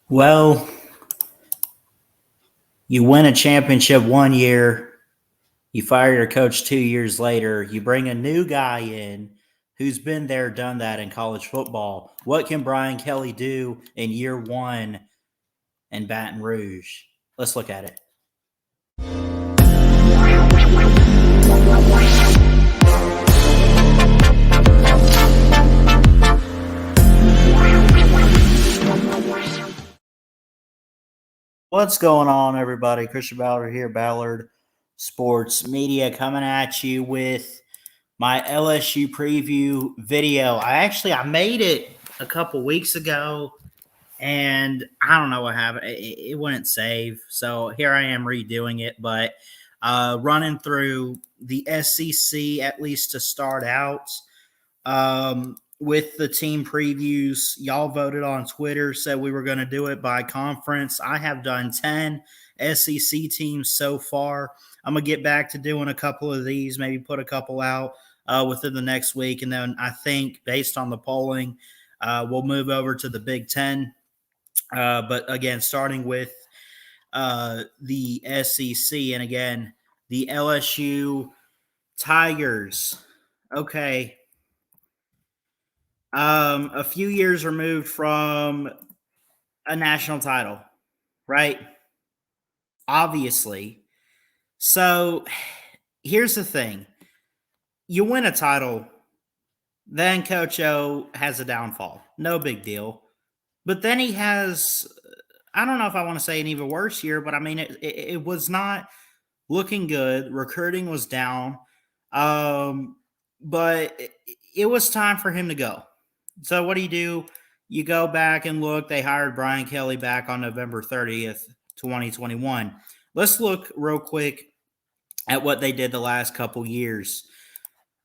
Well, you win a championship one year, you fire your coach 2 years later, you bring a new guy in who's been there, done that in college football. What can Brian Kelly do in year one in Baton Rouge? Let's look at it. What's going on, everybody? Christian Ballard here, Ballard Sports Media, coming at you with my LSU preview video. I made it a couple weeks ago, and I don't know what happened. It wouldn't save, so here I am redoing it. But running through the SEC at least to start out. With the team previews, y'all voted on Twitter, said we were going to do it by conference. I have done 10 SEC teams so far. I'm going to get back to doing a couple of these, maybe put a couple out within the next week. And then I think based on the polling, we'll move over to the Big Ten. But again, starting with the SEC, and again, the LSU Tigers. Okay. A few years removed from a national title, right? Obviously. So here's the thing. You win a title, then Coach O has a downfall. No big deal. But then he has, I don't know if I want to say an even worse year, but I mean, it was not looking good. Recruiting was down. But it was time for him to go. So what do? You go back and look. They hired Brian Kelly back on November 30th, 2021. Let's look real quick at what they did the last couple years.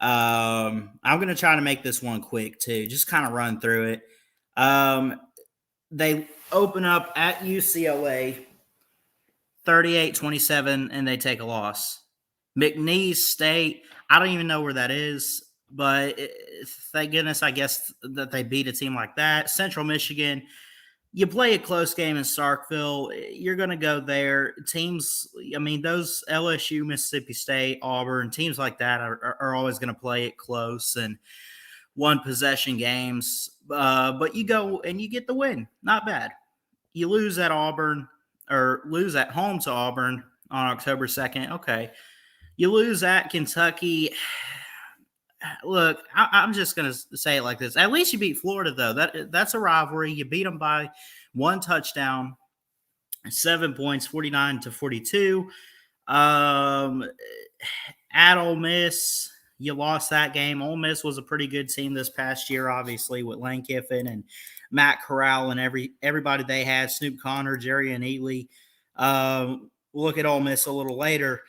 I'm going to try to make this one quick too, just kind of run through it. They open up at UCLA 38-27, and they take a loss. McNeese State, I don't even know where that is. But thank goodness, I guess, that they beat a team like that. Central Michigan, you play a close game in Starkville, you're going to go there. Teams, I mean, those LSU, Mississippi State, Auburn, teams like that are always going to play it close and one-possession games. But you go and you get the win. Not bad. You lose at Auburn or lose at home to Auburn on October 2nd. Okay. You lose at Kentucky. Look, I'm just going to say it like this. At least you beat Florida, though. That's a rivalry. You beat them by one touchdown, 7 points, 49-42. At Ole Miss, you lost that game. Ole Miss was a pretty good team this past year, obviously, with Lane Kiffin and Matt Corral and everybody they had, Snoop Connor, Jerry and Ely. We'll look at Ole Miss a little later.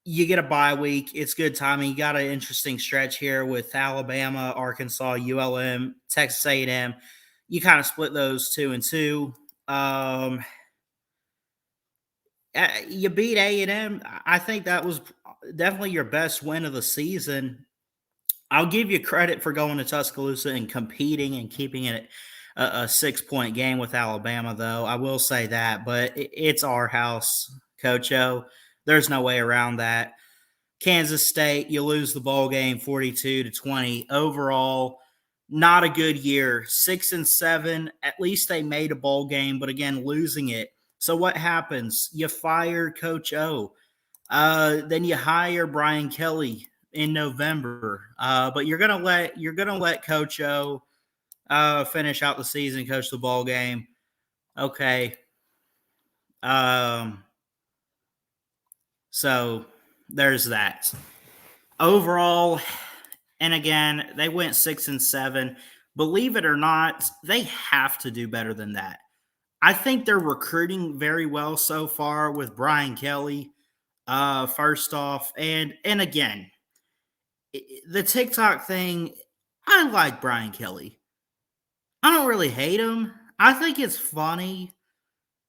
You get a bye week. It's good timing. You got an interesting stretch here with Alabama, Arkansas, ULM, Texas A&M. You kind of split those 2-2. You beat A&M. I think that was definitely your best win of the season. I'll give you credit for going to Tuscaloosa and competing and keeping it a 6-point game with Alabama, though. I will say that, but it's our house, Coach O. There's no way around that. Kansas State, you lose the bowl game 42-20. Overall, not a good year. 6-7. At least they made a bowl game, but again, losing it. So what happens? You fire Coach O. Then you hire Brian Kelly in November. But you're gonna let Coach O finish out the season, coach the bowl game. Okay. So there's that. Overall, and again, they went 6-7. Believe it or not, they have to do better than that. I think they're recruiting very well so far with Brian Kelly. First off, and again, the TikTok thing, I like Brian Kelly. I don't really hate him. I think it's funny.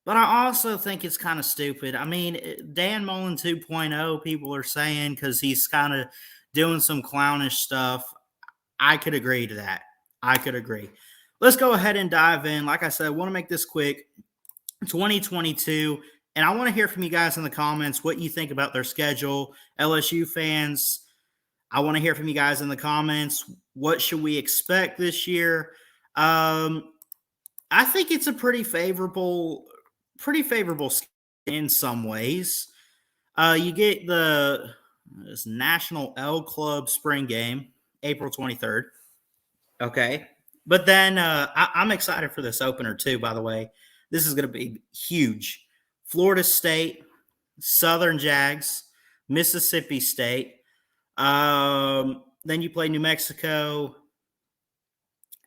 But I also think it's kind of stupid. I mean, Dan Mullen 2.0, people are saying, because he's kind of doing some clownish stuff. I could agree to that. I could agree. let's go ahead and dive in. Like I said, I want to make this quick. 2022, and I want to hear from you guys in the comments what you think about their schedule. LSU fans, I want to hear from you guys in the comments. What should we expect this year? I think it's a pretty favorable in some ways. You get this National L Club spring game, April 23rd. Okay. But then I'm excited for this opener too, by the way. This is going to be huge. Florida State, Southern Jags, Mississippi State. Then you play New Mexico,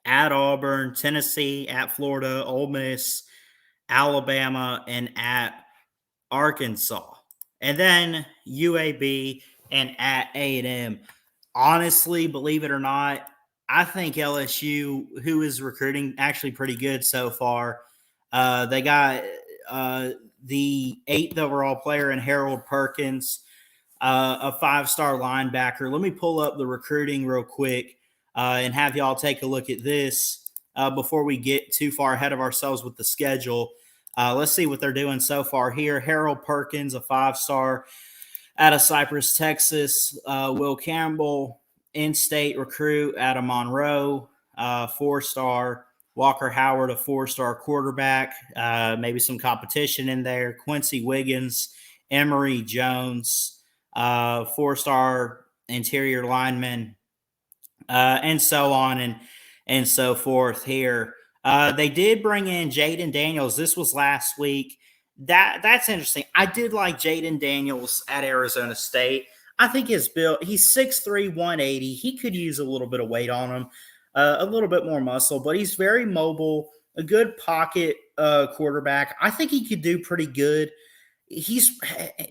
at Auburn, Tennessee, at Florida, Ole Miss, Alabama, and at Arkansas. And then UAB and at A&M. Honestly, believe it or not, I think LSU, who is recruiting actually pretty good so far, they got the 8th overall player in Harold Perkins, a 5-star linebacker. Let me pull up the recruiting real quick and have y'all take a look at this before we get too far ahead of ourselves with the schedule. Let's see what they're doing so far here. Harold Perkins, a 5-star out of Cypress, Texas. Will Campbell, in-state recruit out of Monroe, 4-star. Walker Howard, a 4-star quarterback. Maybe some competition in there. Quincy Wiggins, Emory Jones, 4-star interior lineman, and so on and so forth here. They did bring in Jaden Daniels. This was last week. That's interesting. I did like Jaden Daniels at Arizona State. I think his build, he's 6'3", 180. He could use a little bit of weight on him, a little bit more muscle, but he's very mobile, a good pocket quarterback. I think he could do pretty good. He's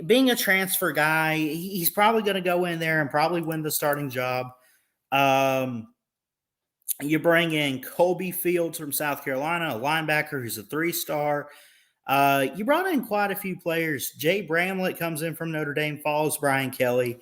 being a transfer guy. He's probably going to go in there and probably win the starting job. You bring in Colby Fields from South Carolina, a linebacker who's a 3-star. You brought in quite a few players. Jay Bramlett comes in from Notre Dame, follows Brian Kelly.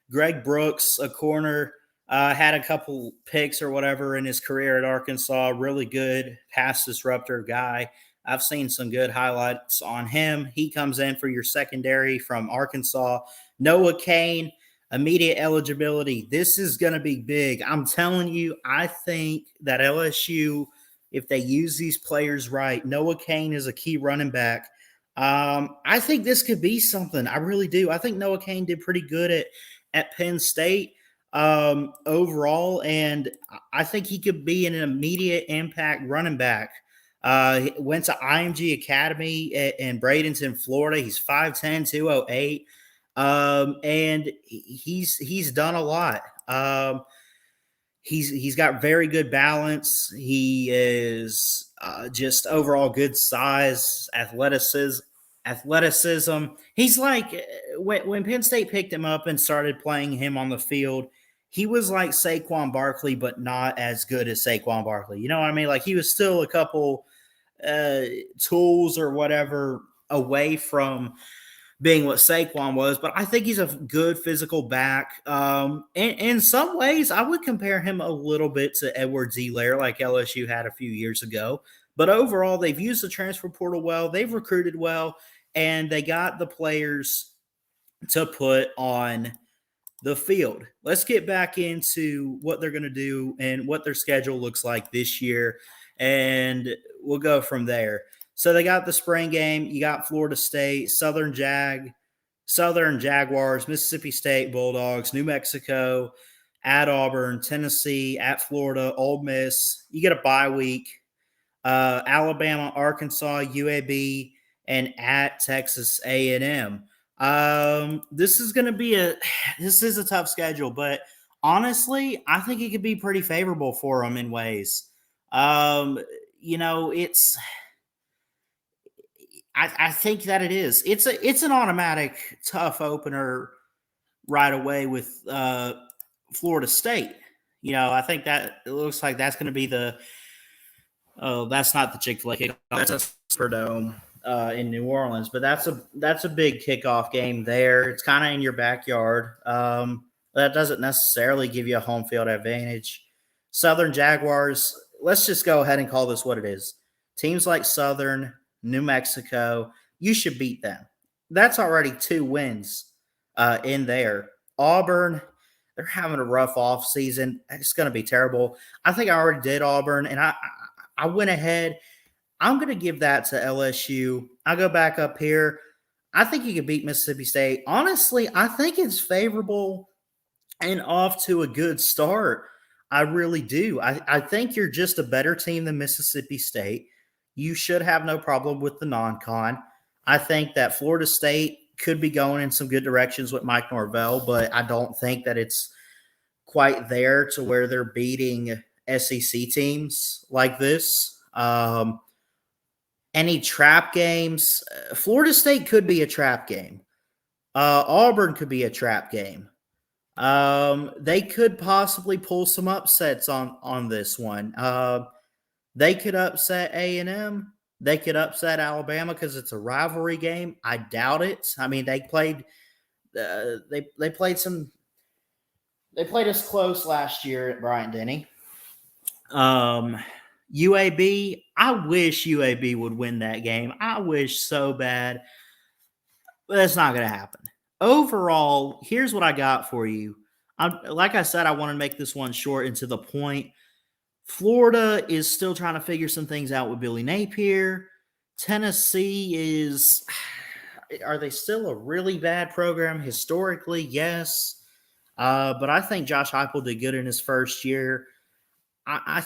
Greg Brooks, a corner, had a couple picks or whatever in his career at Arkansas. Really good pass disruptor guy. I've seen some good highlights on him. He comes in for your secondary from Arkansas. Noah Kane, immediate eligibility. This is going to be big. I'm telling you, I think that LSU, if they use these players right, Noah Kane is a key running back. I think this could be something. I really do. I think Noah Kane did pretty good at Penn State overall, and I think he could be an immediate impact running back. He went to IMG Academy in Bradenton, Florida. He's 5'10", 208. And he's done a lot. He's got very good balance. He is just overall good size, athleticism. He's like when Penn State picked him up and started playing him on the field, he was like Saquon Barkley, but not as good as Saquon Barkley. You know what I mean? Like he was still a couple tools or whatever away from being what Saquon was, but I think he's a good physical back. In some ways, I would compare him a little bit to Edwards-Helaire, like LSU had a few years ago. But overall, they've used the transfer portal well, they've recruited well, and they got the players to put on the field. Let's get back into what they're going to do and what their schedule looks like this year, and we'll go from there. So they got the spring game. You got Florida State, Southern Jaguars, Mississippi State Bulldogs, New Mexico, at Auburn, Tennessee, at Florida, Ole Miss. You get a bye week. Alabama, Arkansas, UAB, and at Texas A&M. This is a tough schedule, but honestly, I think it could be pretty favorable for them in ways. I think that it is. It's an automatic tough opener right away with Florida State. I think that it looks like that's going to be that's not the Chick-fil-A kickoff. That's a Superdome in New Orleans, but that's a big kickoff game there. It's kind of in your backyard. That doesn't necessarily give you a home field advantage. Southern Jaguars, let's just go ahead and call this what it is. Teams like Southern, New Mexico, you should beat them. That's already 2 wins in there. Auburn, they're having a rough off season. It's going to be terrible. I think I already did Auburn, and I went ahead. I'm going to give that to LSU. I go back up here. I think you could beat Mississippi State. Honestly, I think it's favorable and off to a good start. I really do. I think you're just a better team than Mississippi State. You should have no problem with the non-con. I think that Florida State could be going in some good directions with Mike Norvell, but I don't think that it's quite there to where they're beating SEC teams like this. Any trap games? Florida State could be a trap game. Auburn could be a trap game. They could possibly pull some upsets on this one. They could upset A&M. They could upset Alabama because it's a rivalry game. I doubt it. I mean, they played us close last year at Bryant-Denny. UAB, I wish UAB would win that game. I wish so bad, but that's not going to happen. Overall, here's what I got for you. Like I said, I want to make this one short and to the point. Florida is still trying to figure some things out with Billy Napier. Tennessee is, are they still a really bad program historically? Yes. But I think Josh Heupel did good in his first year. I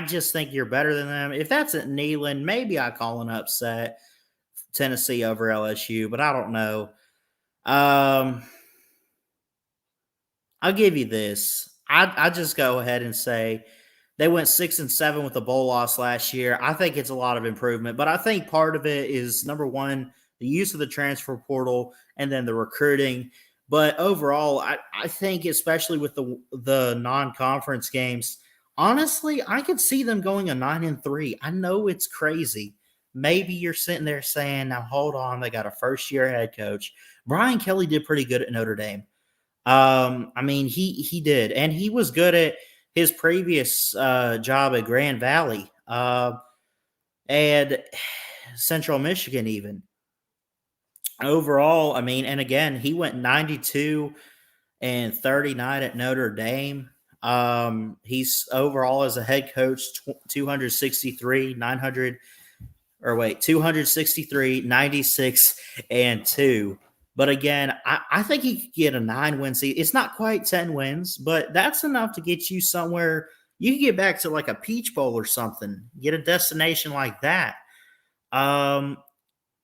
just think you're better than them. If that's at Neyland, maybe I call an upset Tennessee over LSU, but I don't know. I'll give you this. I just go ahead and say they went 6-7 with a bowl loss last year. I think it's a lot of improvement, but I think part of it is, number one, the use of the transfer portal and then the recruiting. But overall, I think especially with the non-conference games, honestly, I could see them going a 9-3. I know it's crazy. Maybe you're sitting there saying, now hold on, they got a first-year head coach. Brian Kelly did pretty good at Notre Dame. I mean, he did, and he was good at his previous job at Grand Valley and Central Michigan even. Overall, I mean, and again, he went 92-39 at Notre Dame. He's overall as a head coach 263, 96 and 2. But again, I think he could get a 9-win season. It's not quite 10 wins, but that's enough to get you somewhere. You can get back to like a Peach Bowl or something. Get a destination like that.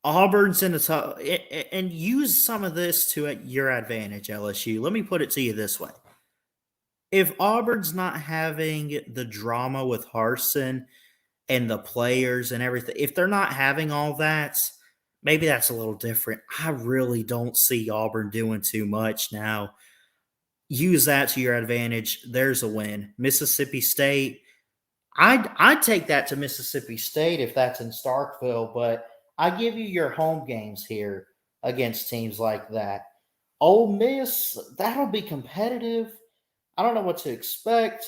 Auburn's in the top, and use some of this to your advantage, LSU. Let me put it to you this way. If Auburn's not having the drama with Harsin and the players and everything, if they're not having all that, maybe that's a little different. I really don't see Auburn doing too much now. Use that to your advantage. There's a win. Mississippi State, I'd take that to Mississippi State if that's in Starkville, but I give you your home games here against teams like that. Ole Miss, that'll be competitive. I don't know what to expect.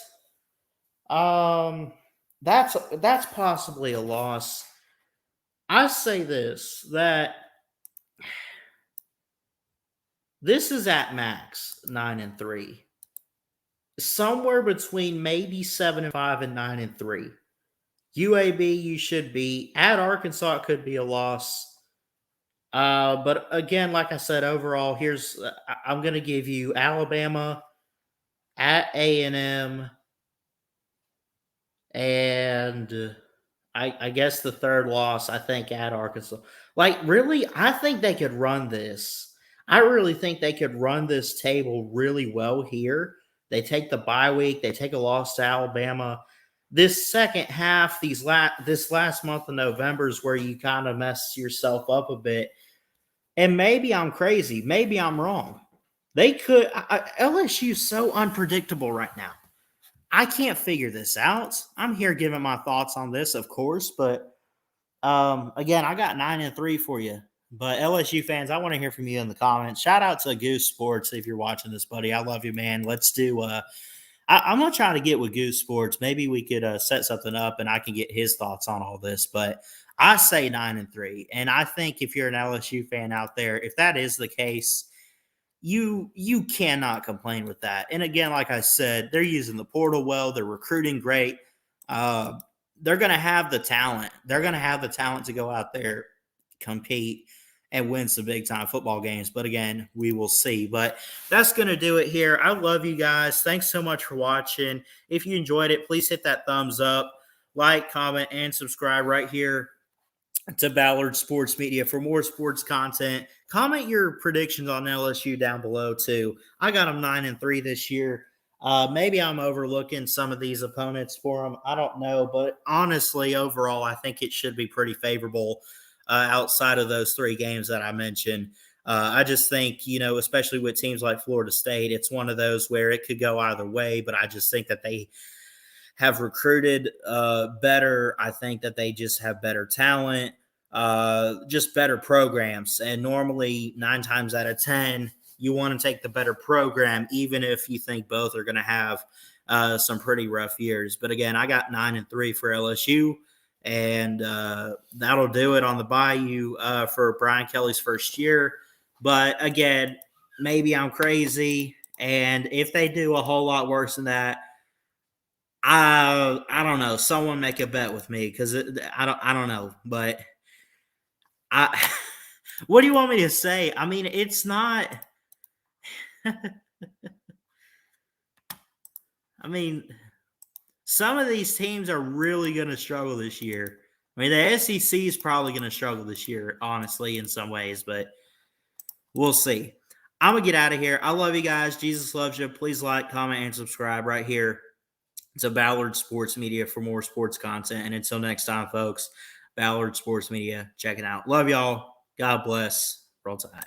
That's possibly a loss. I say this, that this is at max 9-3. Somewhere between maybe 7-5 and 9-3. UAB, you should be. At Arkansas, it could be a loss. But again, like I said, overall, I'm going to give you Alabama at A&M, and I guess the third loss, I think, at Arkansas. Like, really, I think they could run this. I really think they could run this table really well here. They take the bye week. They take a loss to Alabama. This second half, this last month of November is where you kind of mess yourself up a bit. And maybe I'm crazy. Maybe I'm wrong. They could. LSU's so unpredictable right now. I can't figure this out. I'm here giving my thoughts on this, of course. But again, I got 9-3 for you. But LSU fans, I want to hear from you in the comments. Shout out to Goose Sports if you're watching this, buddy. I love you, man. Let's do I'm gonna try to get with Goose Sports. Maybe we could set something up, and I can get his thoughts on all this. But I say 9-3, and I think if you're an LSU fan out there, if that is the case, you cannot complain with that. And again, like I said, they're using the portal well. They're recruiting great. Uh, they're going to have the talent. They're going to have the talent to go out there, compete, and win some big time football games. But again, we will see. But that's going to do it here. I love you guys. Thanks so much for watching. If you enjoyed it, please hit that thumbs up, like, comment, and subscribe right here to Ballard Sports Media for more sports content. Comment your predictions on LSU down below too. I got them 9-3 this year. Maybe I'm overlooking some of these opponents for them. I don't know, but honestly, overall, I think it should be pretty favorable outside of those 3 games that I mentioned. I just think, especially with teams like Florida State, it's one of those where it could go either way, but I just think that they have recruited better. I think that they just have better talent, just better programs. And normally, 9 times out of 10, you want to take the better program, even if you think both are going to have some pretty rough years. But again, I got 9-3 for LSU, and that'll do it on the Bayou for Brian Kelly's first year. But again, maybe I'm crazy, and if they do a whole lot worse than that, I don't know. Someone make a bet with me because I don't know. But I what do you want me to say? I mean, it's not. I mean, some of these teams are really going to struggle this year. I mean, the SEC is probably going to struggle this year, honestly, in some ways, but we'll see. I'm going to get out of here. I love you guys. Jesus loves you. Please like, comment, and subscribe right here to Ballard Sports Media for more sports content. And until next time, folks, Ballard Sports Media, check it out. Love y'all. God bless. Roll Tide.